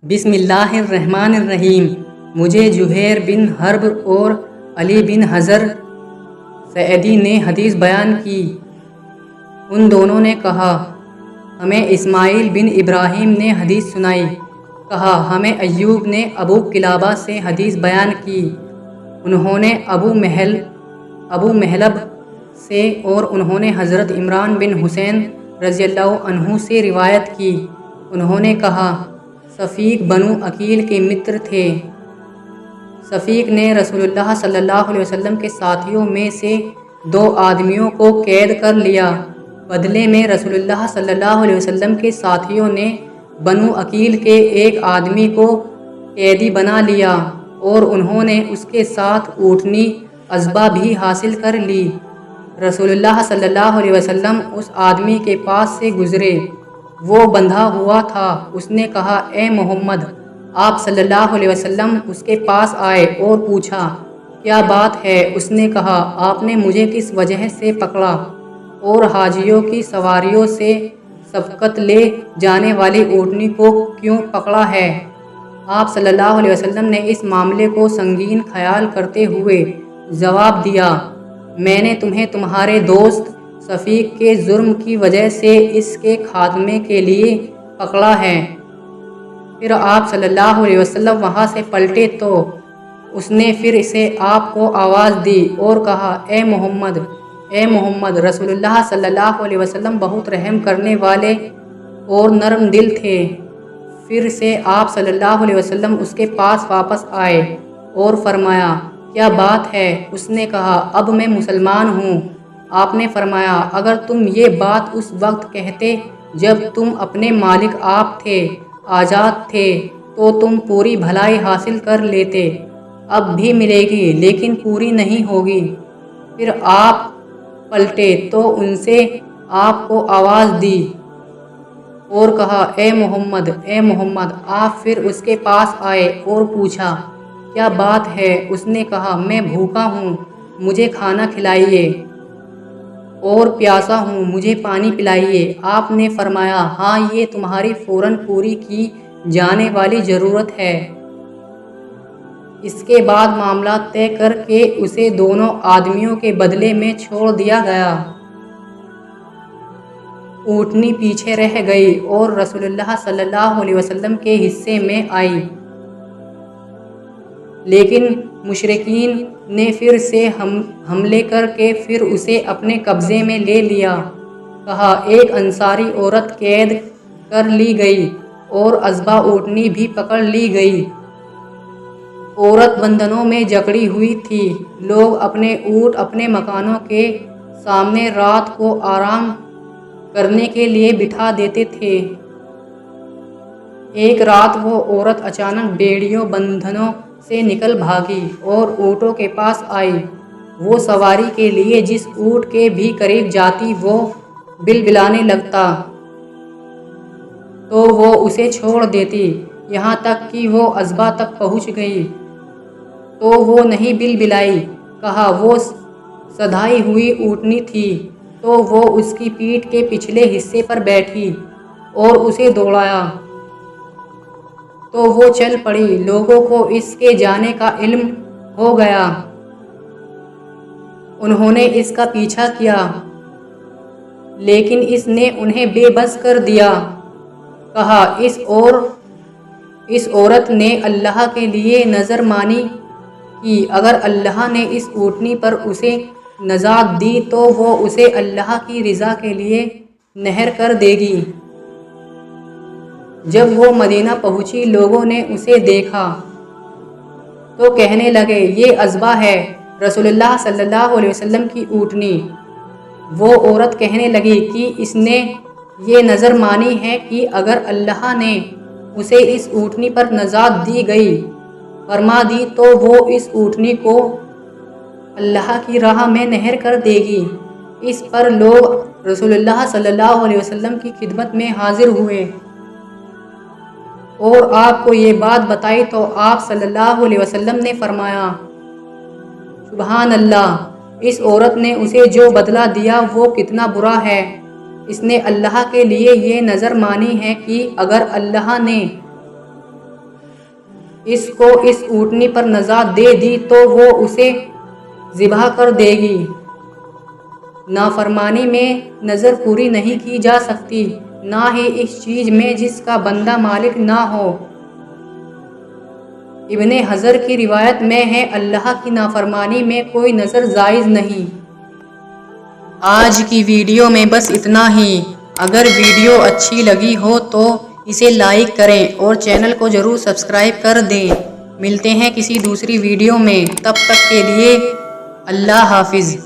بسم اللہ الرحمن الرحیم۔ مجھے زہیر بن حرب اور علی بن حجر سعدی نے حدیث بیان کی۔ ان دونوں نے کہا، ہمیں اسماعیل بن ابراہیم نے حدیث سنائی۔ کہا، ہمیں ایوب نے ابو قلابہ سے حدیث بیان کی۔ انہوں نے ابو محلب سے اور انہوں نے حضرت عمران بن حسین رضی اللہ عنہ سے روایت کی۔ انہوں نے کہا، صفیق بنو عقیل کے متر تھے۔ صفیق نے رسول اللہ صلی اللہ علیہ وسلم کے ساتھیوں میں سے 2 آدمیوں کو قید کر لیا۔ بدلے میں رسول اللہ صلی اللہ علیہ وسلم کے ساتھیوں نے بنو عقیل کے ایک آدمی کو قیدی بنا لیا اور انہوں نے اس کے ساتھ اونٹنی عذبہ بھی حاصل کر لی۔ رسول اللہ صلی اللہ علیہ وسلم اس آدمی کے پاس سے گزرے، وہ بندھا ہوا تھا۔ اس نے کہا، اے محمد! آپ صلی اللہ علیہ وسلم اس کے پاس آئے اور پوچھا، کیا بات ہے؟ اس نے کہا، آپ نے مجھے کس وجہ سے پکڑا اور حاجیوں کی سواریوں سے سبقت لے جانے والی اونٹنی کو کیوں پکڑا ہے؟ آپ صلی اللہ علیہ وسلم نے اس معاملے کو سنگین خیال کرتے ہوئے جواب دیا، میں نے تمہیں تمہارے دوست صفیق کے جرم کی وجہ سے اس کے خاتمے کے لیے پکڑا ہے۔ پھر آپ صلی اللہ علیہ وسلم وہاں سے پلٹے تو اس نے پھر سے آپ کو آواز دی اور کہا، اے محمد! اے محمد! رسول اللہ صلی اللہ علیہ وسلم بہت رحم کرنے والے اور نرم دل تھے۔ پھر سے آپ صلی اللہ علیہ وسلم اس کے پاس واپس آئے اور فرمایا، کیا بات ہے؟ اس نے کہا، اب میں مسلمان ہوں۔ آپ نے فرمایا، اگر تم یہ بات اس وقت کہتے جب تم اپنے مالک آپ تھے، آزاد تھے، تو تم پوری بھلائی حاصل کر لیتے۔ اب بھی ملے گی لیکن پوری نہیں ہوگی۔ پھر آپ پلٹے تو ان سے آپ کو آواز دی اور کہا، اے محمد! اے محمد! آپ پھر اس کے پاس آئے اور پوچھا، کیا بات ہے؟ اس نے کہا، میں بھوکا ہوں، مجھے کھانا کھلائیے، اور پیاسا ہوں، مجھے پانی پلائیے۔ آپ نے فرمایا، ہاں، یہ تمہاری فوراً پوری کی جانے والی ضرورت ہے۔ اس کے بعد معاملہ طے کر کے اسے دونوں آدمیوں کے بدلے میں چھوڑ دیا گیا۔ اونٹنی پیچھے رہ گئی اور رسول اللہ صلی اللہ علیہ وسلم کے حصے میں آئی، لیکن مشرکین نے پھر سے حملے کر کے پھر اسے اپنے قبضے میں لے لیا۔ کہا، ایک انصاری عورت قید کر لی گئی اور عذبہ اونٹنی بھی پکڑ لی گئی۔ عورت بندھنوں میں جکڑی ہوئی تھی۔ لوگ اپنے اونٹ اپنے مکانوں کے سامنے رات کو آرام کرنے کے لیے بٹھا دیتے تھے۔ ایک رات وہ عورت اچانک بیڑیوں بندھنوں سے نکل بھاگی اور اونٹوں کے پاس آئی۔ وہ سواری کے لیے جس اونٹ کے بھی قریب جاتی وہ بلبلانے لگتا تو وہ اسے چھوڑ دیتی، یہاں تک کہ وہ عذبہ تک پہنچ گئی تو وہ نہیں بلبلائی۔ کہا، وہ سدھائی ہوئی اونٹنی تھی تو وہ اس کی پیٹھ کے پچھلے حصے پر بیٹھی اور اسے دوڑایا تو وہ چل پڑی۔ لوگوں کو اس کے جانے کا علم ہو گیا۔ انہوں نے اس کا پیچھا کیا لیکن اس نے انہیں بے بس کر دیا۔ کہا، اس عورت نے اللہ کے لیے نذر مانی کی، اگر اللہ نے اس اونٹنی پر اسے نجات دی تو وہ اسے اللہ کی رضا کے لیے نہر کر دے گی۔ جب وہ مدینہ پہنچی، لوگوں نے اسے دیکھا تو کہنے لگے، یہ عذبہ ہے، رسول اللہ صلی اللہ علیہ وسلم کی اونٹنی۔ وہ عورت کہنے لگی کہ اس نے یہ نذر مانی ہے کہ اگر اللہ نے اسے اس اونٹنی پر نجات دی گئی فرما دی تو وہ اس اونٹنی کو اللہ کی راہ میں نہر کر دے گی۔ اس پر لوگ رسول اللہ صلی اللہ علیہ وسلم کی خدمت میں حاضر ہوئے اور آپ کو یہ بات بتائی تو آپ صلی اللہ علیہ وسلم نے فرمایا، سبحان اللہ! اس عورت نے اسے جو بدلہ دیا وہ کتنا برا ہے۔ اس نے اللہ کے لیے یہ نذر مانی ہے کہ اگر اللہ نے اس کو اس اونٹنی پر نجات دے دی تو وہ اسے ذبح کر دے گی۔ نافرمانی میں نظر پوری نہیں کی جا سکتی، نہ ہی اس چیز میں جس کا بندہ مالک نہ ہو۔ ابن حجر کی روایت میں ہے اللہ کی نافرمانی میں کوئی نظر جائز نہیں۔ آج کی ویڈیو میں بس اتنا ہی۔ اگر ویڈیو اچھی لگی ہو تو اسے لائک کریں اور چینل کو ضرور سبسکرائب کر دیں۔ ملتے ہیں کسی دوسری ویڈیو میں، تب تک کے لیے اللہ حافظ۔